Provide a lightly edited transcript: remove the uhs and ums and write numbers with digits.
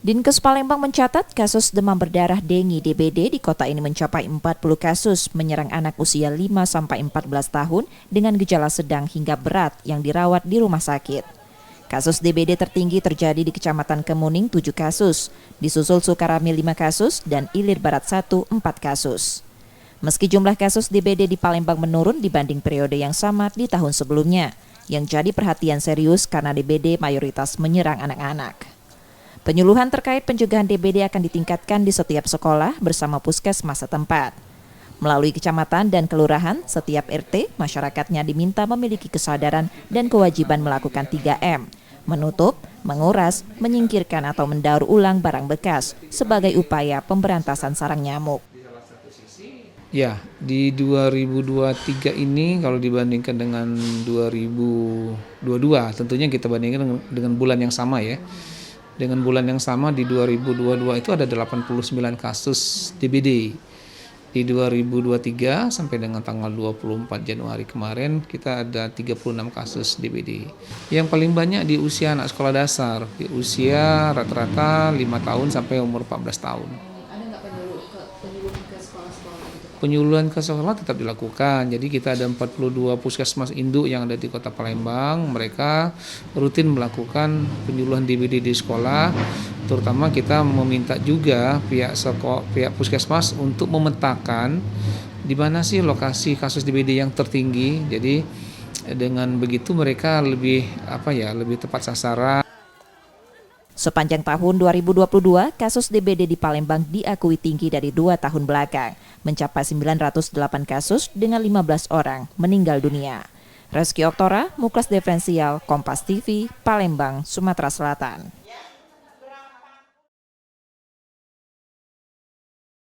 Dinkes Palembang mencatat kasus demam berdarah dengue DBD di kota ini mencapai 40 kasus menyerang anak usia 5-14 tahun dengan gejala sedang hingga berat yang dirawat di rumah sakit. Kasus DBD tertinggi terjadi di Kecamatan Kemuning 7 kasus, disusul Sukarami 5 kasus, dan Ilir Barat 1 4 kasus. Meski jumlah kasus DBD di Palembang menurun dibanding periode yang sama di tahun sebelumnya, yang jadi perhatian serius karena DBD mayoritas menyerang anak-anak. Penyuluhan terkait pencegahan DBD akan ditingkatkan di setiap sekolah bersama puskesmas setempat. Melalui kecamatan dan kelurahan, setiap RT, masyarakatnya diminta memiliki kesadaran dan kewajiban melakukan 3M, menutup, menguras, menyingkirkan atau mendaur ulang barang bekas sebagai upaya pemberantasan sarang nyamuk. Ya, di 2023 ini kalau dibandingkan dengan 2022, tentunya kita bandingkan dengan bulan yang sama ya. Dengan bulan yang sama di 2022 itu ada 89 kasus DBD. Di 2023 sampai dengan tanggal 24 Januari kemarin kita ada 36 kasus DBD. Yang paling banyak di usia anak sekolah dasar, di usia rata-rata 5 tahun sampai umur 14 tahun. Penyuluhan ke sekolah tetap dilakukan. Jadi kita ada 42 puskesmas induk yang ada di Kota Palembang. Mereka rutin melakukan penyuluhan DBD di sekolah. Terutama kita meminta juga pihak puskesmas untuk memetakan di mana sih lokasi kasus DBD yang tertinggi. Jadi dengan begitu mereka lebih tepat sasaran. Sepanjang tahun 2022, kasus DBD di Palembang diakui tinggi dari 2 tahun belakang, mencapai 908 kasus dengan 15 orang meninggal dunia. Reski Oktora, Muklas Diferensial, Kompas TV, Palembang, Sumatera Selatan.